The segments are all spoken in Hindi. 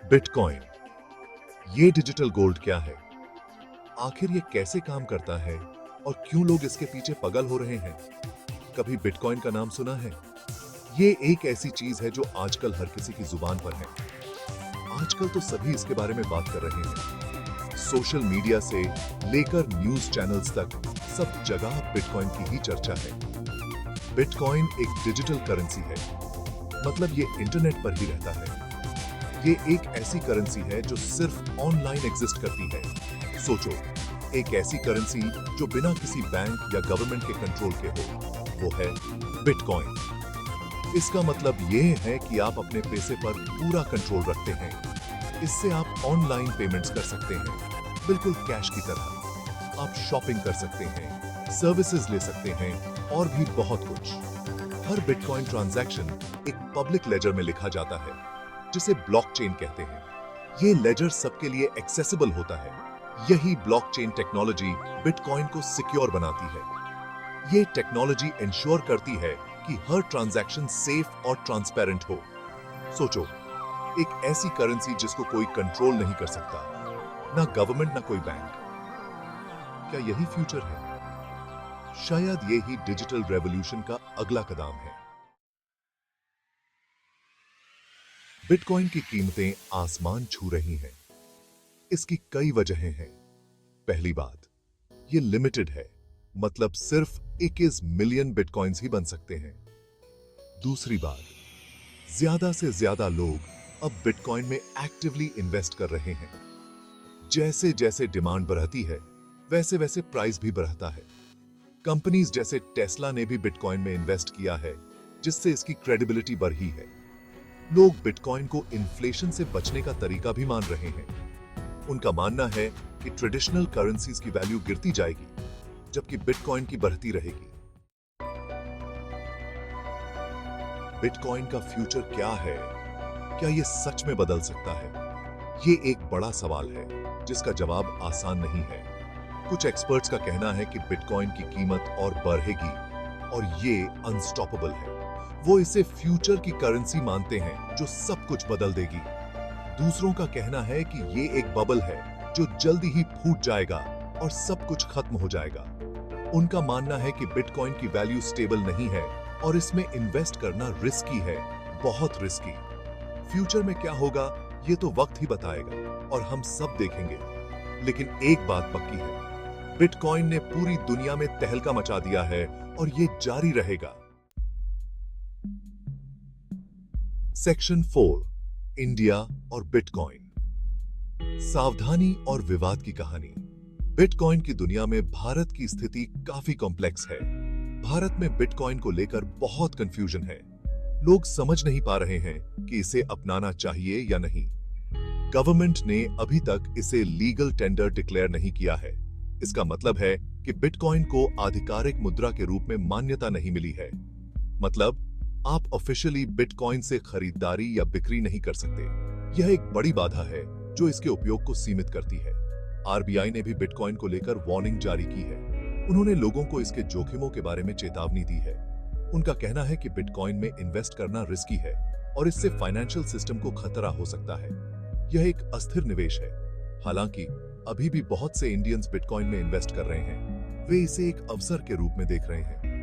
बिटकॉइन, ये डिजिटल गोल्ड क्या है? आखिर ये कैसे काम करता है और क्यों लोग इसके पीछे पागल हो रहे हैं? कभी बिटकॉइन का नाम सुना है? ये एक ऐसी चीज है जो आजकल हर किसी की जुबान पर है। आजकल तो सभी इसके बारे में बात कर रहे हैं। सोशल मीडिया से लेकर न्यूज चैनल्स तक सब जगह बिटकॉइन की ही चर्चा है। बिटकॉइन एक डिजिटल करेंसी है, मतलब ये इंटरनेट पर ही रहता है। ये एक ऐसी करेंसी है जो सिर्फ ऑनलाइन एग्जिस्ट करती है। सोचो, एक ऐसी करेंसी जो बिना किसी बैंक या गवर्नमेंट के कंट्रोल के हो, वो है बिटकॉइन। इसका मतलब ये है कि आप अपने पैसे पर पूरा कंट्रोल रखते हैं। इससे आप ऑनलाइन पेमेंट्स कर सकते हैं, बिल्कुल कैश की तरह। आप शॉपिंग कर सकते हैं, सर्विसेज ले सकते हैं और भी बहुत कुछ। हर बिटकॉइन ट्रांजैक्शन एक पब्लिक लेजर में लिखा जाता है, जिसे ब्लॉकचेन कहते हैं। ये लेजर सबके लिए एक्सेसिबल होता है। यही ब्लॉकचेन टेक्नोलॉजी बिटकॉइन को सिक्योर बनाती है। ये टेक्नोलॉजी इंश्योर करती है कि हर ट्रांजैक्शन सेफ और ट्रांसपेरेंट हो। सोचो, एक ऐसी करेंसी जिसको कोई कंट्रोल नहीं कर सकता, ना गवर्नमेंट ना कोई बैंक। क्या यही फ्यूचर है? शायद ये ही डिजिटल रेवोल्यूशन का अगला कदम है। बिटकॉइन की कीमतें आसमान छू रही हैं। इसकी कई वजहें हैं। पहली बात, ये लिमिटेड है, मतलब सिर्फ 21 मिलियन बिटकॉइंस ही बन सकते हैं। दूसरी बात, ज्यादा से ज्यादा लोग अब बिटकॉइन में एक्टिवली इन्वेस्ट कर रहे हैं। जैसे जैसे डिमांड बढ़ती है, वैसे वैसे प्राइस भी बढ़ता है। कंपनीज जैसे टेस्ला ने भी बिटकॉइन में इन्वेस्ट किया है, जिससे इसकी क्रेडिबिलिटी बढ़ी है। लोग बिटकॉइन को इन्फ्लेशन से बचने का तरीका भी मान रहे हैं। उनका मानना है कि ट्रेडिशनल करेंसीज की वैल्यू गिरती जाएगी, जबकि बिटकॉइन की बढ़ती रहेगी। बिटकॉइन का फ्यूचर क्या है? क्या यह सच में बदल सकता है? ये एक बड़ा सवाल है, जिसका जवाब आसान नहीं है। कुछ एक्सपर्ट्स का कहना है कि बिटकॉइन की कीमत और बढ़ेगी और ये अनस्टॉपेबल है। वो इसे फ्यूचर की करेंसी मानते हैं जो सब कुछ बदल देगी। दूसरों का कहना है कि ये एक बबल है जो जल्दी ही फूट जाएगा और सब कुछ खत्म हो जाएगा। उनका मानना है कि बिटकॉइन की वैल्यू स्टेबल नहीं है और इसमें इन्वेस्ट करना रिस्की है, बहुत रिस्की। फ्यूचर में क्या होगा, ये तो वक्त ही बताएगा और हम सब देखेंगे। लेकिन एक बात पक्की है, बिटकॉइन ने पूरी दुनिया में तहलका मचा दिया है और ये जारी रहेगा। सेक्शन 4, इंडिया और बिटकॉइन। सावधानी और विवाद की कहानी। बिटकॉइन की दुनिया में भारत की स्थिति काफी कॉम्प्लेक्स है। भारत में बिटकॉइन को लेकर बहुत कंफ्यूजन है। लोग समझ नहीं पा रहे हैं कि इसे अपनाना चाहिए या नहीं। गवर्नमेंट ने अभी तक इसे लीगल टेंडर डिक्लेयर नहीं किया है। इसका मतलब है कि बिटकॉइन को आधिकारिक मुद्रा के रूप में मान्यता नहीं मिली है। मतलब आप ऑफिशियली बिटकॉइन से खरीदारी या बिक्री नहीं कर सकते। यह एक बड़ी बाधा है जो इसके उपयोग को सीमित करती है। आरबीआई ने भी बिटकॉइन को लेकर वार्निंग जारी की है। उन्होंने लोगों को इसके जोखिमों के बारे में चेतावनी दी है। उनका कहना है कि बिटकॉइन में इन्वेस्ट करना रिस्की है और इससे फाइनेंशियल सिस्टम को खतरा हो सकता है। यह एक अस्थिर निवेश है। हालांकि अभी भी बहुत से इंडियंस बिटकॉइन में इन्वेस्ट कर रहे हैं। वे इसे एक अवसर के रूप में देख रहे हैं।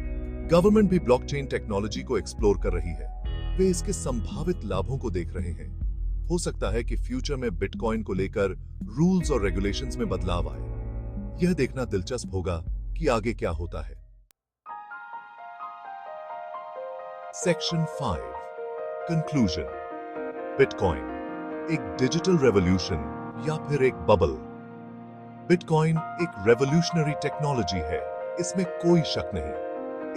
गवर्नमेंट भी ब्लॉकचेन टेक्नोलॉजी को एक्सप्लोर कर रही है। वे इसके संभावित लाभों को देख रहे हैं। हो सकता है कि फ्यूचर में बिटकॉइन को लेकर रूल्स और रेगुलेशंस में बदलाव आए। यह देखना दिलचस्प होगा कि आगे क्या होता है। Section 5, conclusion. बिटकॉइन एक डिजिटल रेवोल्यूशन या फिर एक बबल? बिटकॉइन एक रेवोल्यूशनरी टेक्नोलॉजी है, इसमें कोई शक नहीं।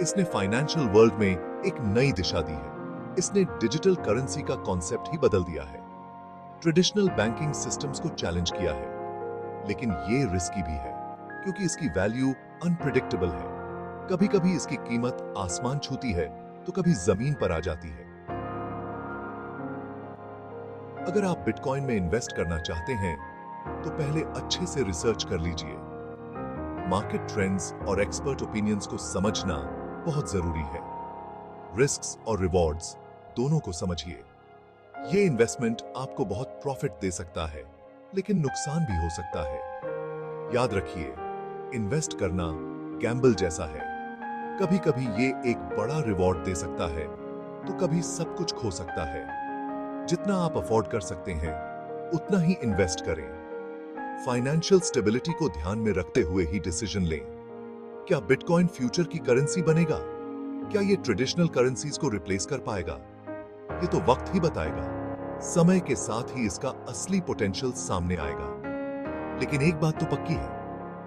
इसने फाइनेंशियल वर्ल्ड में एक नई दिशा दी है। इसने डिजिटल करेंसी का कॉन्सेप्ट ही बदल दिया है। ट्रेडिशनल बैंकिंग सिस्टम्स को चैलेंज किया है। लेकिन ये रिस्की भी है, क्योंकि इसकी वैल्यू अनप्रेडिक्टेबल है। कभी-कभी इसकी कीमत आसमान छूती है, तो कभी जमीन पर आ जाती है। अगर आप बिटकॉइन में इन्वेस्ट करना चाहते हैं, तो पहले अच्छे से रिसर्च कर लीजिए। मार्केट ट्रेंड्स और एक्सपर्ट ओपिनियंस को समझना बहुत जरूरी है। रिस्क्स और रिवॉर्ड्स दोनों को समझिए। ये इन्वेस्टमेंट आपको बहुत प्रॉफिट दे सकता है, लेकिन नुकसान भी हो सकता है। याद रखिए, इन्वेस्ट करना गैम्बल जैसा है। कभी कभी ये एक बड़ा रिवॉर्ड दे सकता है, तो कभी सब कुछ खो सकता है। जितना आप अफोर्ड कर सकते हैं, उतना ही इन्वेस्ट करें। फाइनेंशियल स्टेबिलिटी को ध्यान में रखते हुए ही डिसीजन लें। क्या बिटकॉइन फ्यूचर की करेंसी बनेगा? क्या ये ट्रेडिशनल करेंसीज को रिप्लेस कर पाएगा? ये तो वक्त ही बताएगा। समय के साथ ही इसका असली पोटेंशियल सामने आएगा। लेकिन एक बात तो पक्की है,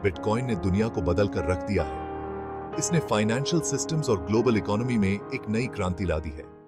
बिटकॉइन ने दुनिया को बदल कर रख दिया है। इसने फाइनेंशियल सिस्टम्स और ग्लोबल इकोनॉमी में एक नई क्रांति ला दी है।